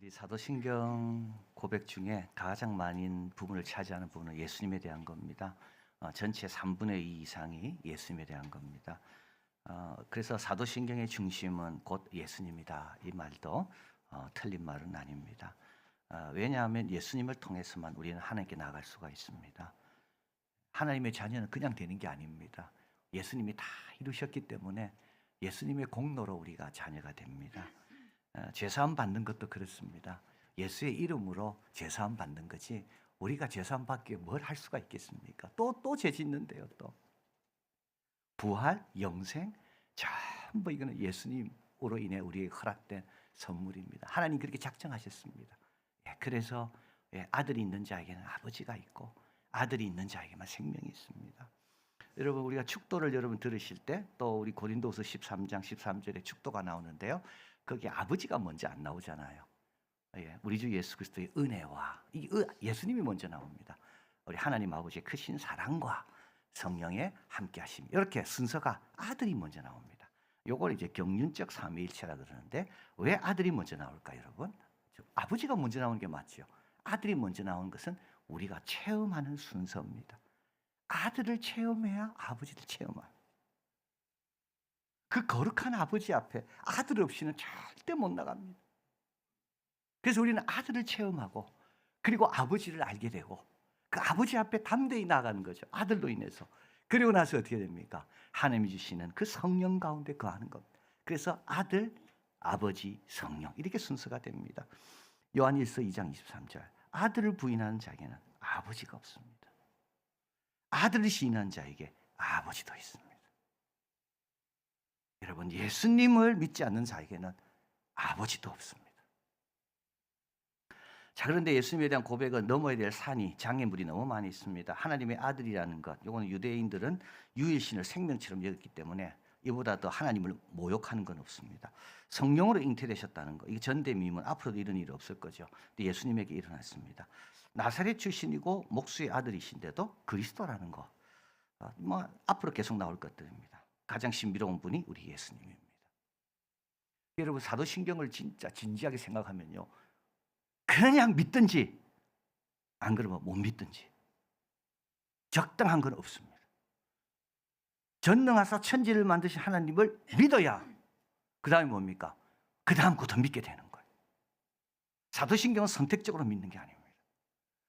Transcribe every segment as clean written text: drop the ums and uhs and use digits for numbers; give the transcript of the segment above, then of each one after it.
우리 사도신경 고백 중에 가장 많은 부분을 차지하는 부분은 예수님에 대한 겁니다. 전체 3분의 2 이상이 예수님에 대한 겁니다. 그래서 사도신경의 중심은 곧 예수님이다. 이 말도 틀린 말은 아닙니다. 왜냐하면 예수님을 통해서만 우리는 하나님께 나아갈 수가 있습니다. 하나님의 자녀는 그냥 되는 게 아닙니다. 예수님이 다 이루셨기 때문에 예수님의 공로로 우리가 자녀가 됩니다. 죄사함 받는 것도 그렇습니다. 예수의 이름으로 죄사함 받는 거지 우리가 죄사함 받기에 뭘 할 수가 있겠습니까? 또 죄 짓는데요. 또 부활, 영생 전부 이거는 예수님으로 인해 우리에게 허락된 선물입니다. 하나님 그렇게 작정하셨습니다. 그래서 아들이 있는 자에게는 아버지가 있고 아들이 있는 자에게만 생명이 있습니다. 여러분 우리가 축도를 여러분 들으실 때 또 우리 고린도후서 13장 13절에 축도가 나오는데요. 거기 아버지가 먼저 안 나오잖아요. 우리 주 예수 그리스도의 은혜와 예수님이 먼저 나옵니다. 우리 하나님 아버지의 크신 사랑과 성령의 함께하심 이렇게 순서가 아들이 먼저 나옵니다. 요걸 이제 경륜적 삼위일체라 그러는데 왜 아들이 먼저 나올까 여러분? 아버지가 먼저 나오는 게 맞죠. 아들이 먼저 나오는 것은 우리가 체험하는 순서입니다. 아들을 체험해야 아버지를 체험합니다. 그 거룩한 아버지 앞에 아들 없이는 절대 못 나갑니다. 그래서 우리는 아들을 체험하고 그리고 아버지를 알게 되고 그 아버지 앞에 담대히 나가는 거죠. 아들로 인해서. 그리고 나서 어떻게 됩니까? 하나님이 주시는 그 성령 가운데 거하는 겁니다. 그래서 아들, 아버지, 성령 이렇게 순서가 됩니다. 요한일서 2장 23절 아들을 부인하는 자에게는 아버지가 없습니다. 아들을 시인하는 자에게 아버지도 있습니다. 여러분 예수님을 믿지 않는 자에게는 아버지도 없습니다. 자, 그런데 예수님에 대한 고백은 넘어야 될 산이 장애물이 너무 많이 있습니다. 하나님의 아들이라는 것, 이거는 유대인들은 유일신을 생명처럼 여겼기 때문에 이보다 더 하나님을 모욕하는 건 없습니다. 성령으로 잉태되셨다는 것, 이게 전대미문 앞으로도 이런 일이 없을 거죠. 근데 예수님에게 일어났습니다. 나사렛 출신이고 목수의 아들이신데도 그리스도라는 것, 앞으로 계속 나올 것들입니다. 가장 신비로운 분이 우리 예수님입니다. 여러분 사도신경을 진짜 진지하게 생각하면요. 그냥 믿든지 안 그러면 못 믿든지 적당한 건 없습니다. 전능하사 천지를 만드신 하나님을 믿어야 그 다음에 뭡니까? 그 다음부터 믿게 되는 거예요. 사도신경은 선택적으로 믿는 게 아닙니다.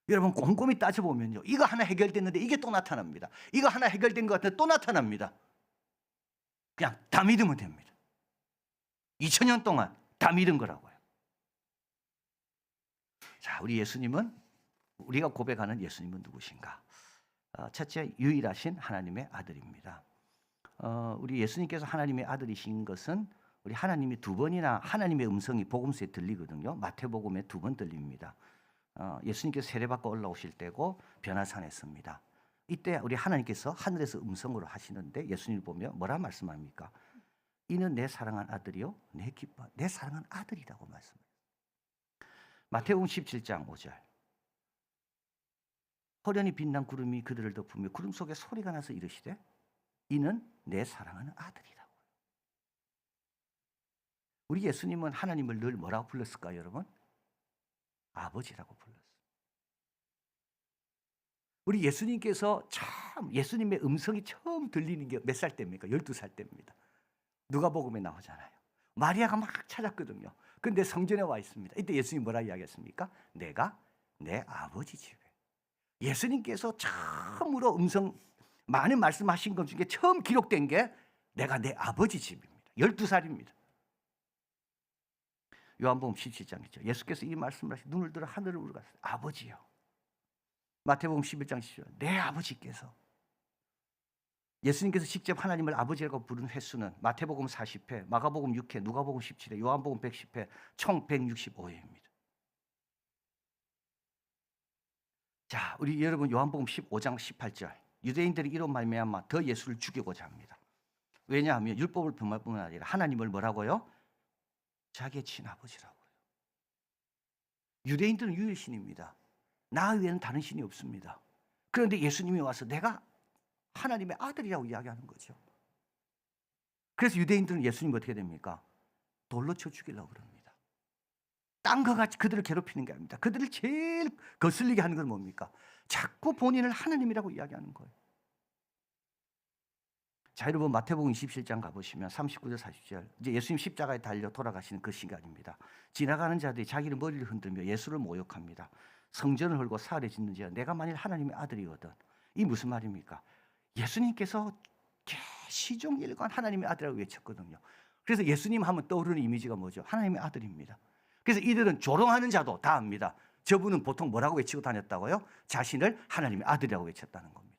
여러분 곰곰이 따져보면요. 이거 하나 해결됐는데 이게 또 나타납니다. 이거 하나 해결된 것 같은데 또 나타납니다. 그냥 다 믿으면 됩니다. 2000년 동안 다 믿은 거라고요. 자, 우리 예수님은 우리가 고백하는 예수님은 누구신가? 첫째, 유일하신 하나님의 아들입니다. 우리 예수님께서 하나님의 아들이신 것은 우리 하나님이 두 번이나 하나님의 음성이 복음서에 들리거든요. 마태복음에 2번 들립니다. 예수님께서 세례받고 올라오실 때고 변화산에 섭니다. 이때 우리 하나님께서 하늘에서 음성으로 하시는데 예수님을 보면 뭐라 말씀합니까? 이는 내 사랑한 아들이요 내 사랑한 아들이라고 말씀해요. 마태복음 17장 5절 호련히 빛난 구름이 그들을 덮으며 구름 속에 소리가 나서 이르시되 이는 내 사랑하는 아들이라고요. 우리 예수님은 하나님을 늘 뭐라고 불렀을까요 여러분? 아버지라고 불렀어요. 우리 예수님께서 참 예수님의 음성이 처음 들리는 게 몇 살 때입니까? 12살 때입니다. 누가복음에 나오잖아요. 마리아가 막 찾았거든요. 근데 성전에 와 있습니다. 이때 예수님이 뭐라 이야기했습니까? 내가 내 아버지 집에. 예수님께서 처음으로 많은 말씀하신 것 중에 처음 기록된 게 내가 내 아버지 집입니다. 12살입니다. 요한복음 17장이죠. 예수께서 이 말씀을 하시고 눈을 들어 하늘을 우러가시되 아버지요. 마태복음 11장 10절 내 아버지께서 예수님께서 직접 하나님을 아버지라고 부른 횟수는 마태복음 40회, 마가복음 6회, 누가복음 17회, 요한복음 110회, 총 165회입니다. 자, 우리 여러분 요한복음 15장 18절 유대인들이 이로 말미암아 더 예수를 죽이고자 합니다. 왜냐하면 율법을 범할 아니라 하나님을 뭐라고요? 자기의 친아버지라고요. 유대인들은 유일신입니다. 나 외에는 다른 신이 없습니다. 그런데 예수님이 와서 내가 하나님의 아들이라고 이야기하는 거죠. 그래서 유대인들은 예수님 어떻게 됩니까? 돌로 쳐 죽이려고 그럽니다. 딴 것 같이 그들을 괴롭히는 게 아닙니다. 그들을 제일 거슬리게 하는 건 뭡니까? 자꾸 본인을 하나님이라고 이야기하는 거예요. 자, 여러분 마태복음 27장 가보시면 39절 40절 이제 예수님 십자가에 달려 돌아가시는 그 시간입니다. 지나가는 자들이 자기를 머리를 흔들며 예수를 모욕합니다. 성전을 헐고 사흘에 짓는지야 내가 만일 하나님의 아들이거든. 이 무슨 말입니까? 예수님께서 시종일관 하나님의 아들이라고 외쳤거든요. 그래서 예수님 하면 떠오르는 이미지가 뭐죠? 하나님의 아들입니다. 그래서 이들은 조롱하는 자도 다 압니다. 저분은 보통 뭐라고 외치고 다녔다고요? 자신을 하나님의 아들이라고 외쳤다는 겁니다.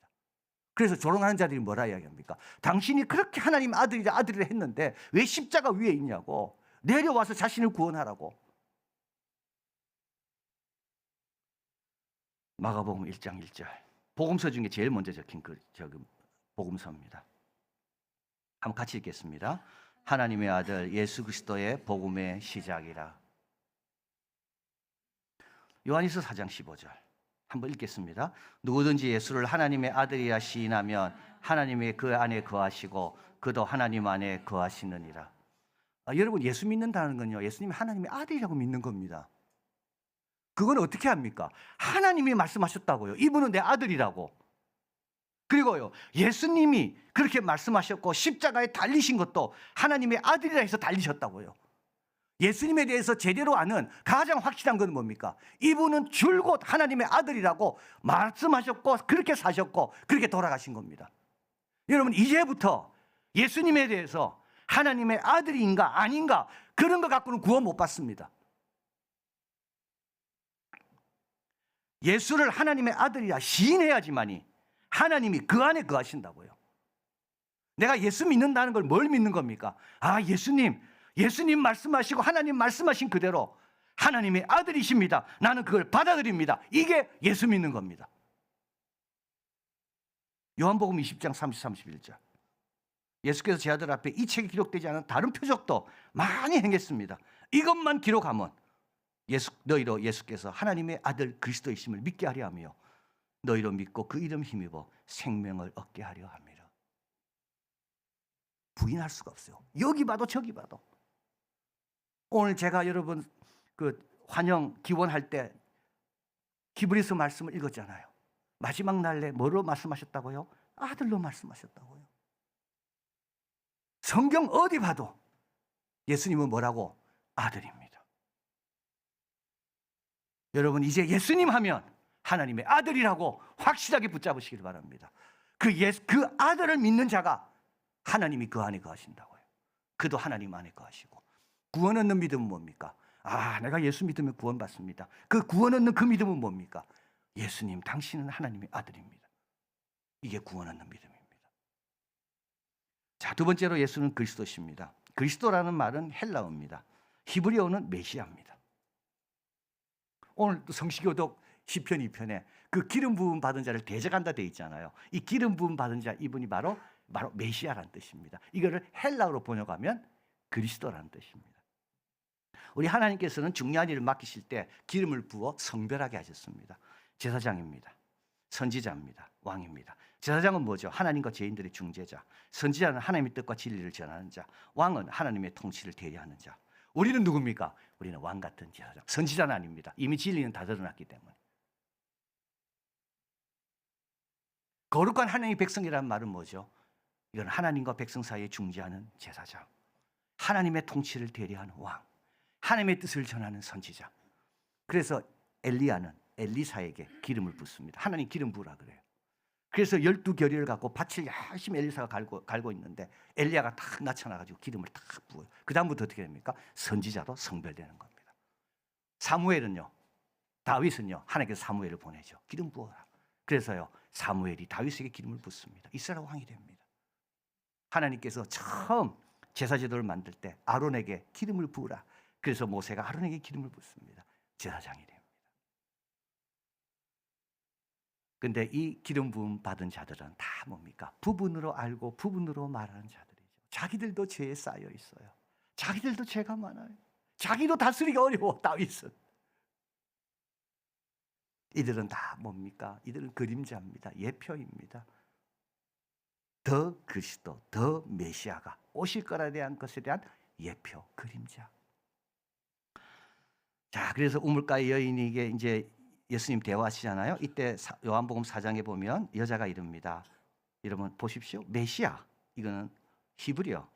그래서 조롱하는 자들이 뭐라 이야기합니까? 당신이 그렇게 하나님 아들이라 했는데 왜 십자가 위에 있냐고. 내려와서 자신을 구원하라고. 마가복음 1장 1절. 복음서 중에 제일 먼저 적힌 복음서입니다. 한번 같이 읽겠습니다. 하나님의 아들 예수 그리스도의 복음의 시작이라. 요한일서 4장 15절. 한번 읽겠습니다. 누구든지 예수를 하나님의 아들이라 시인하면 하나님이 그 안에 거하시고 그도 하나님 안에 거하시느니라. 여러분 예수 믿는다는 건요, 예수님이 하나님의 아들이라고 믿는 겁니다. 그건 어떻게 합니까? 하나님이 말씀하셨다고요. 이분은 내 아들이라고. 그리고요, 예수님이 그렇게 말씀하셨고 십자가에 달리신 것도 하나님의 아들이라 해서 달리셨다고요. 예수님에 대해서 제대로 아는 가장 확실한 건 뭡니까? 이분은 줄곧 하나님의 아들이라고 말씀하셨고 그렇게 사셨고 그렇게 돌아가신 겁니다. 여러분 이제부터 예수님에 대해서 하나님의 아들인가 아닌가 그런 거 갖고는 구원 못 받습니다. 예수를 하나님의 아들이라 시인해야지만이 하나님이 그 안에 거하신다고요. 내가 예수 믿는다는 걸 뭘 믿는 겁니까? 아, 예수님 말씀하시고 하나님 말씀하신 그대로 하나님의 아들이십니다. 나는 그걸 받아들입니다. 이게 예수 믿는 겁니다. 요한복음 20장 30, 31절. 예수께서 제 아들 앞에 이 책에 기록되지 않은 다른 표적도 많이 행했습니다. 이것만 기록하면 너희로 예수께서 하나님의 아들 그리스도이심을 믿게 하려 하며 너희로 믿고 그 이름 힘입어 생명을 얻게 하려 합니다. 부인할 수가 없어요. 여기 봐도 저기 봐도. 오늘 제가 여러분 그 환영 기원할 때 히브리서 말씀을 읽었잖아요. 마지막 날에 뭐로 말씀하셨다고요? 아들로 말씀하셨다고요. 성경 어디 봐도 예수님은 뭐라고? 아들입니다. 여러분 이제 예수님 하면 하나님의 아들이라고 확실하게 붙잡으시길 바랍니다. 그 아들을 믿는 자가 하나님이 그 안에 거하신다고요. 그도 하나님 안에 거하시고. 구원 얻는 믿음은 뭡니까? 아, 내가 예수 믿으면 구원받습니다. 그 구원 얻는 그 믿음은 뭡니까? 예수님, 당신은 하나님의 아들입니다. 이게 구원 얻는 믿음입니다. 자, 두 번째로 예수는 그리스도십니다. 그리스도라는 말은 헬라어입니다. 히브리어는 메시아입니다. 오늘 또 성시교독 시편 2편에 그 기름 부음 받은 자를 대적한다 돼 있잖아요. 이 기름 부음 받은 자 이분이 바로 메시아라는 뜻입니다. 이거를 헬라어로 번역하면 그리스도라는 뜻입니다. 우리 하나님께서는 중요한 일을 맡기실 때 기름을 부어 성별하게 하셨습니다. 제사장입니다. 선지자입니다. 왕입니다. 제사장은 뭐죠? 하나님과 죄인들의 중재자. 선지자는 하나님의 뜻과 진리를 전하는 자. 왕은 하나님의 통치를 대리하는 자. 우리는 누굽니까? 우리는 왕 같은 제사장. 선지자는 아닙니다. 이미 진리는 다 드러났기 때문에. 거룩한 하나님의 백성이라는 말은 뭐죠? 이건 하나님과 백성 사이에 중재하는 제사장. 하나님의 통치를 대리하는 왕. 하나님의 뜻을 전하는 선지자. 그래서 엘리야는 엘리사에게 기름을 붓습니다. 하나님 기름 부으라 그래요. 그래서 12결의를 갖고 밭을 열심히 엘리사가 갈고 있는데 엘리야가 탁 나타나가지고 기름을 탁 부어요. 그 다음부터 어떻게 됩니까? 선지자로 성별되는 겁니다. 사무엘은요, 다윗은요, 하나님께서 사무엘을 보내죠. 기름 부어라. 그래서요, 사무엘이 다윗에게 기름을 붓습니다. 이스라엘 왕이 됩니다. 하나님께서 처음 제사제도를 만들 때 아론에게 기름을 부으라. 그래서 모세가 아론에게 기름을 붓습니다. 제사장이 됩니다. 근데 이 기름 부음 받은 자들은 다 뭡니까? 부분으로 알고 부분으로 말하는 자들이죠. 자기들도 죄에 쌓여 있어요. 자기들도 죄가 많아요. 자기도 다스리기 어려워, 다윗은. 이들은 다 뭡니까? 이들은 그림자입니다. 예표입니다. 더 그리스도, 더 메시아가 오실 거라에 대한 것에 대한 예표, 그림자. 자, 그래서 우물가의 여인에게 이제 예수님 대화하시잖아요. 이때 요한복음 4장에 보면 여자가 이릅니다. 여러분 보십시오. 메시아, 이거는 히브리어.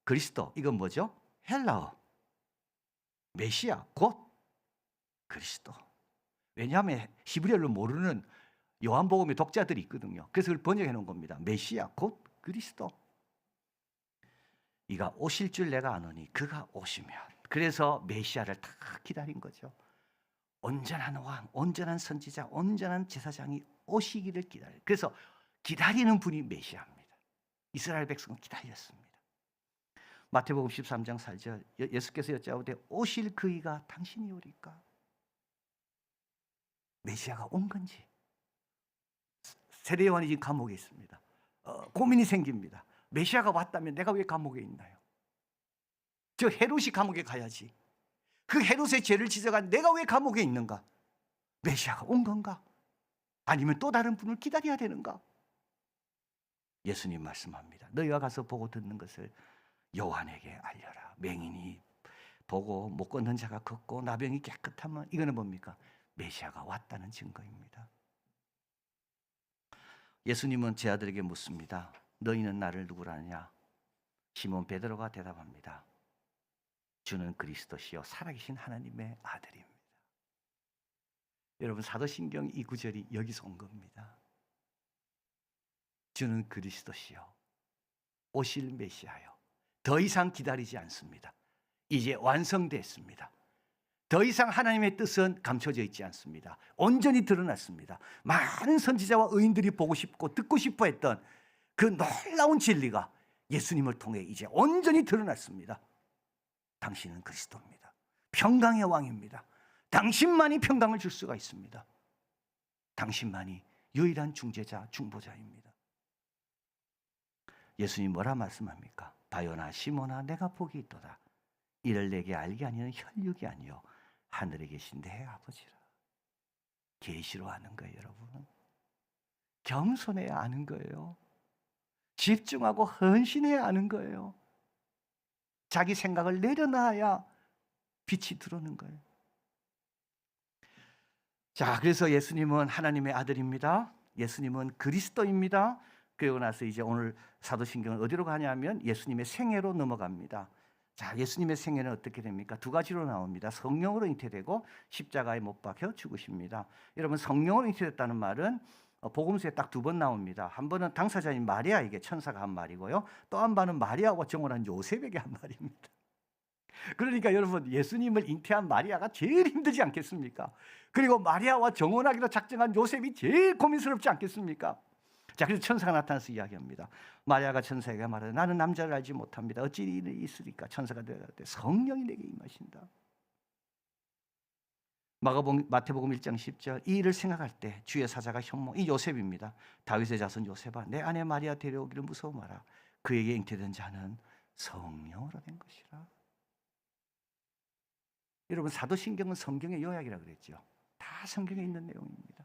그리스도, 이건 뭐죠? 헬라어. 메시아, 곧 그리스도. 왜냐하면 히브리어를 모르는 요한복음의 독자들이 있거든요. 그래서 그걸 번역해 놓은 겁니다. 메시아, 곧 그리스도. 이가 오실 줄 내가 아노니 그가 오시면. 그래서 메시아를 다 기다린 거죠. 온전한 왕, 온전한 선지자, 온전한 제사장이 오시기를 기다려. 그래서 기다리는 분이 메시아입니다. 이스라엘 백성은 기다렸습니다. 마태복음 13장 4절 예수께서 여짜오되 오실 그이가 당신이 오리까? 메시아가 온 건지. 세례 요한이 지금 감옥에 있습니다. 고민이 생깁니다. 메시아가 왔다면 내가 왜 감옥에 있나요? 저 헤롯이 감옥에 가야지. 그 헤롯의 죄를 지적한 내가 왜 감옥에 있는가? 메시아가 온 건가? 아니면 또 다른 분을 기다려야 되는가? 예수님 말씀합니다. 너희가 가서 보고 듣는 것을 요한에게 알려라. 맹인이 보고 못 걷는 자가 걷고 나병이 깨끗하면 이거는 뭡니까? 메시아가 왔다는 증거입니다. 예수님은 제 아들에게 묻습니다. 너희는 나를 누구라 하냐? 시몬 베드로가 대답합니다. 주는 그리스도시요 살아계신 하나님의 아들입니다. 여러분 사도신경 이 구절이 여기서 온 겁니다. 주는 그리스도시요 오실 메시아요. 더 이상 기다리지 않습니다. 이제 완성됐습니다. 더 이상 하나님의 뜻은 감춰져 있지 않습니다. 온전히 드러났습니다. 많은 선지자와 의인들이 보고 싶고 듣고 싶어 했던 그 놀라운 진리가 예수님을 통해 이제 온전히 드러났습니다. 당신은 그리스도입니다. 평강의 왕입니다. 당신만이 평강을 줄 수가 있습니다. 당신만이 유일한 중재자, 중보자입니다. 예수님 뭐라 말씀합니까? 바요나 시몬아 내가 복이 있도다. 이를 내게 알게 아니는 혈육이 아니요 하늘에 계신 내 아버지라. 계시로 아는 거예요, 여러분. 겸손해야 아는 거예요. 집중하고 헌신해야 아는 거예요. 자기 생각을 내려놔야 빛이 들어오는 거예요. 자, 그래서 예수님은 하나님의 아들입니다. 예수님은 그리스도입니다. 그리고 나서 이제 오늘 사도신경은 어디로 가냐면 예수님의 생애로 넘어갑니다. 자, 예수님의 생애는 어떻게 됩니까? 두 가지로 나옵니다. 성령으로 잉태되고 십자가에 못 박혀 죽으십니다. 여러분 성령으로 잉태됐다는 말은 복음서에 딱 두 번 나옵니다. 한 번은 당사자인 마리아에게 천사가 한 말이고요. 또 한 번은 마리아와 정혼한 요셉에게 한 말입니다. 그러니까 여러분 예수님을 잉태한 마리아가 제일 힘들지 않겠습니까? 그리고 마리아와 정혼하기로 작정한 요셉이 제일 고민스럽지 않겠습니까? 자, 그래서 천사가 나타나서 이야기합니다. 마리아가 천사에게 말하되 나는 남자를 알지 못합니다. 어찌 일이 있으리까? 천사가 대답하되 성령이 내게 임하신다. 마태복음 1장 10절 이 일을 생각할 때 주의 사자가 현몽 이 요셉입니다. 다윗의 자손 요셉아 내 아내 마리아 데려오기를 무서워 마라. 그에게 잉태된 자는 성령으로 된 것이라. 여러분 사도신경은 성경의 요약이라 그랬죠. 다 성경에 있는 내용입니다.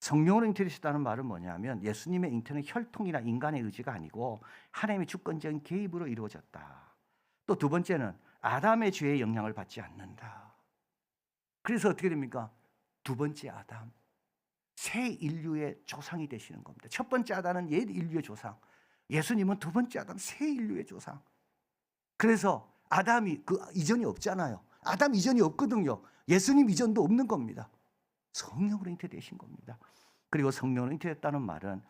성령으로 잉태되셨다는 말은 뭐냐면 예수님의 잉태는 혈통이나 인간의 의지가 아니고 하나님의 주권적인 개입으로 이루어졌다. 또 두 번째는 아담의 죄의 영향을 받지 않는다. 그래서 어떻게 됩니까? 두 번째 아담, 새 인류의 조상이 되시는 겁니다. 첫 번째 아담은 옛 인류의 조상, 예수님은 두 번째 아담, 새 인류의 조상. 그래서 아담이 그 이전이 없잖아요. 아담 이전이 없거든요. 예수님 이전도 없는 겁니다. 성령으로 잉태되신 겁니다. 그리고 성령으로 잉태됐다는 말은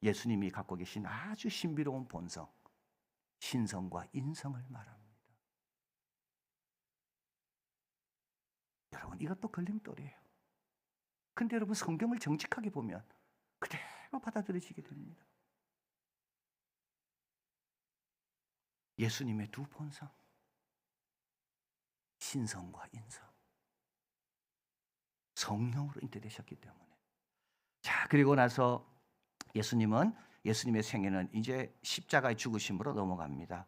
예수님이 갖고 계신 아주 신비로운 본성, 신성과 인성을 말합니다. 여러분 이것도 걸림돌이에요. 근데 여러분 성경을 정직하게 보면 그대로 받아들여지게 됩니다. 예수님의 두 본성, 신성과 인성, 성령으로 잉태되셨기 때문에. 자, 그리고 나서 예수님의 생애는 이제 십자가의 죽으심으로 넘어갑니다.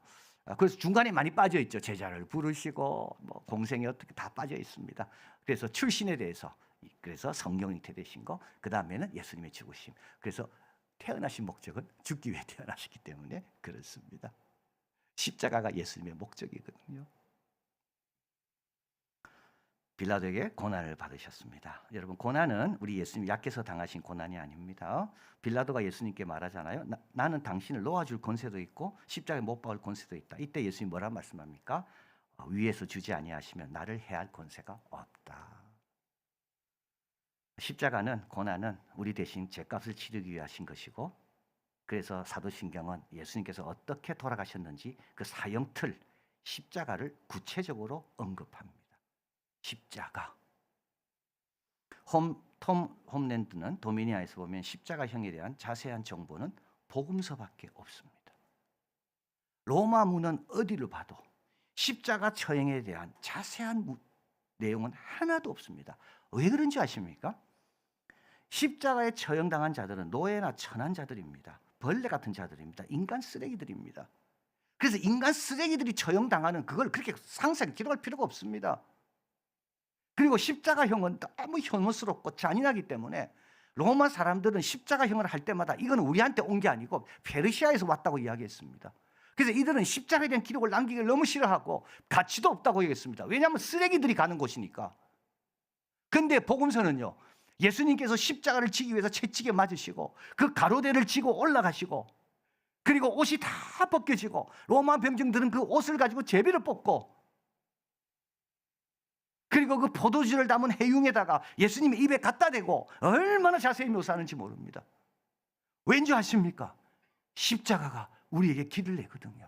그래서 중간에 많이 빠져 있죠. 제자를 부르시고 뭐 공생에 어떻게 다 빠져 있습니다. 그래서 출신에 대해서 그래서 성령 잉태되신 거, 그 다음에는 예수님의 죽으심. 그래서 태어나신 목적은 죽기 위해 태어나셨기 때문에 그렇습니다. 십자가가 예수님의 목적이거든요. 빌라도에게 고난을 받으셨습니다. 여러분, 고난은 우리 예수님 약해서 당하신 고난이 아닙니다. 빌라도가 예수님께 말하잖아요. 나는 당신을 놓아줄 권세도 있고 십자가에 못 박을 권세도 있다. 이때 예수님 뭐라 말씀합니까? 위에서 주지 아니하시면 나를 해할 권세가 없다. 십자가는, 고난은 우리 대신 죄값을 치르기 위해 하신 것이고, 그래서 사도신경은 예수님께서 어떻게 돌아가셨는지 그 사형 틀, 십자가를 구체적으로 언급합니다. 십자가. 톰 홈랜드는 도미니아에서 보면 십자가형에 대한 자세한 정보는 복음서밖에 없습니다. 로마문은 어디를 봐도 십자가 처형에 대한 자세한 내용은 하나도 없습니다. 왜 그런지 아십니까? 십자가에 처형당한 자들은 노예나 천한 자들입니다. 벌레 같은 자들입니다. 인간 쓰레기들입니다. 그래서 인간 쓰레기들이 처형당하는 그걸 그렇게 상세하게 기록할 필요가 없습니다. 그리고 십자가형은 너무 혐오스럽고 잔인하기 때문에 로마 사람들은 십자가형을 할 때마다 이건 우리한테 온 게 아니고 페르시아에서 왔다고 이야기했습니다. 그래서 이들은 십자가에 대한 기록을 남기기를 너무 싫어하고 가치도 없다고 얘기했습니다. 왜냐하면 쓰레기들이 가는 곳이니까. 근데 복음서는요, 예수님께서 십자가를 지기 위해서 채찍에 맞으시고 그 가로대를 지고 올라가시고, 그리고 옷이 다 벗겨지고 로마 병정들은 그 옷을 가지고 제비를 뽑고, 그리고 그 포도주를 담은 해융에다가 예수님의 입에 갖다 대고, 얼마나 자세히 묘사하는지 모릅니다. 왠지 아십니까? 십자가가 우리에게 길을 내거든요.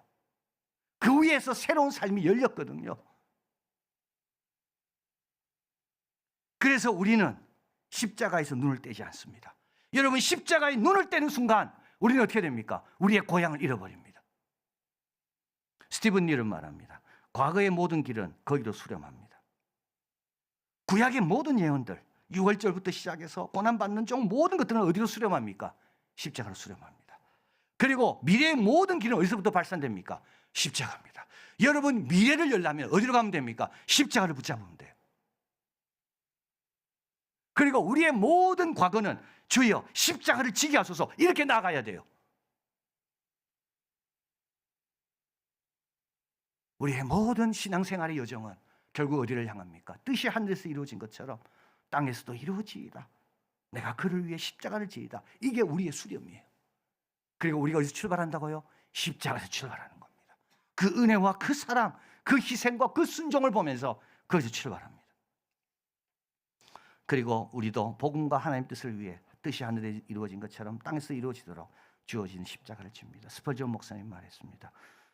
그 위에서 새로운 삶이 열렸거든요. 그래서 우리는 십자가에서 눈을 떼지 않습니다. 여러분, 십자가에 눈을 떼는 순간 우리는 어떻게 됩니까? 우리의 고향을 잃어버립니다. 스티븐 닐은 말합니다. 과거의 모든 길은 거기로 수렴합니다. 구약의 모든 예언들, 6월절부터 시작해서 고난받는 종 모든 것들은 어디로 수렴합니까? 십자가로 수렴합니다. 그리고 미래의 모든 길은 어디서부터 발산됩니까? 십자가입니다. 여러분, 미래를 열려면 어디로 가면 됩니까? 십자가를 붙잡으면 돼요. 그리고 우리의 모든 과거는 주여 십자가를 지게 하소서, 이렇게 나가야 돼요. 우리의 모든 신앙생활의 여정은 결국 어디를 향합니까? 뜻이 하늘에서 이루어진 것처럼 땅에서도 이루어지이다. 내가 그를 위해 십자가를 지이다. 이게 우리의 수렴이에요. 그리고 우리가 어디서 출발한다고요? 십자가에서 출발하는 겁니다. 그 은혜와 그 사랑, 그 희생과 그 순종을 보면서 거기서 출발합니다. 그리고 우리도 복음과 하나님의 뜻을 위해 뜻이 하늘에 이루어진 것처럼 땅에서 이루어지도록 주어진 십자가를 집니다. 스펄전 목사님 말했습니다.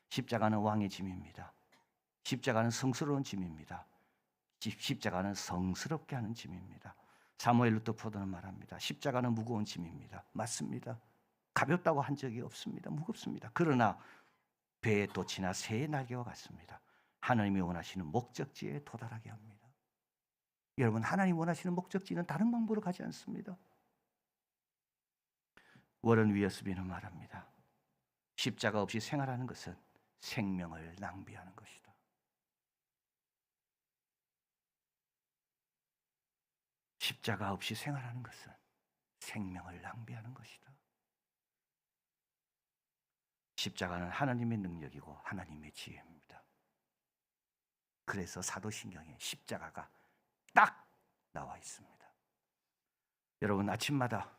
십자가는 왕의 짐입니다. 십자가는 성스러운 짐입니다. 십자가는 성스럽게 하는 짐입니다. 사무엘 루터포드는 말합니다. 십자가는 무거운 짐입니다. 맞습니다. 가볍다고 한 적이 없습니다. 무겁습니다. 그러나 배의 돛이나 새의 날개와 같습니다. 하나님이 원하시는 목적지에 도달하게 합니다. 여러분, 하나님 원하시는 목적지는 다른 방법으로 가지 않습니다. 워런 위어스비는 말합니다. 십자가 없이 생활하는 것은 생명을 낭비하는 것이다. 십자가 없이 생활하는 것은 생명을 낭비하는 것이다. 십자가는 하나님의 능력이고 하나님의 지혜입니다. 그래서 사도신경에 십자가가 딱 나와 있습니다. 여러분, 아침마다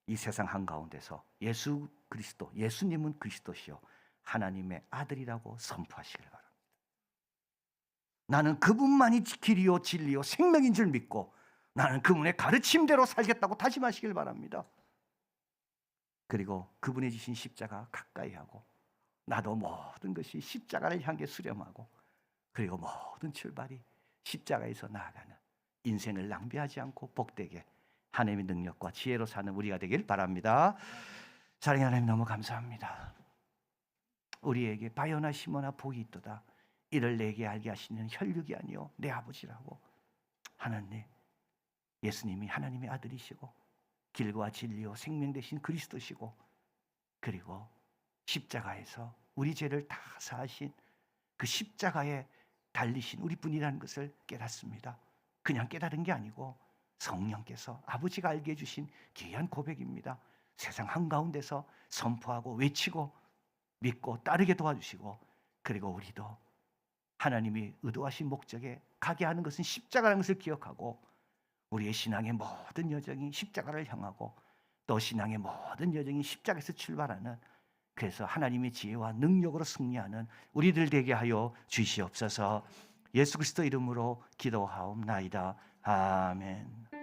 이 세상 한가운데서 예수 그리스도, 예수님은 그리스도시요 하나님의 아들이라고 선포하시길 바랍니다. 나는 그분만이 길이요 진리요 생명인 줄 믿고 나는 그분의 가르침대로 살겠다고 다짐하시길 바랍니다. 그리고 그분이 주신 십자가 가까이 하고, 나도 모든 것이 십자가를 향해 수렴하고, 그리고 모든 출발이 십자가에서 나아가는 인생을 낭비하지 않고 복되게 하나님의 능력과 지혜로 사는 우리가 되길 바랍니다. 사랑하는 하나님, 너무 감사합니다. 우리에게 바요나 시모나 복이 있도다. 이를 내게 알게 하시는 혈육이 아니요 내 아버지라고. 하나님, 예수님이 하나님의 아들이시고 길과 진리요 생명 되신 그리스도시고, 그리고 십자가에서 우리 죄를 다 사하신 그 십자가에 달리신 우리 분이라는 것을 깨닫습니다. 그냥 깨달은 게 아니고 성령께서 아버지가 알게 해주신 귀한 고백입니다. 세상 한가운데서 선포하고 외치고 믿고 따르게 도와주시고, 그리고 우리도 하나님이 의도하신 목적에 가게 하는 것은 십자가라는 것을 기억하고 우리의 신앙의 모든 여정이 십자가를 향하고 또 신앙의 모든 여정이 십자가에서 출발하는, 그래서 하나님의 지혜와 능력으로 승리하는 우리들 되게 하여 주시옵소서. 예수 그리스도 이름으로 기도하옵나이다. 아멘.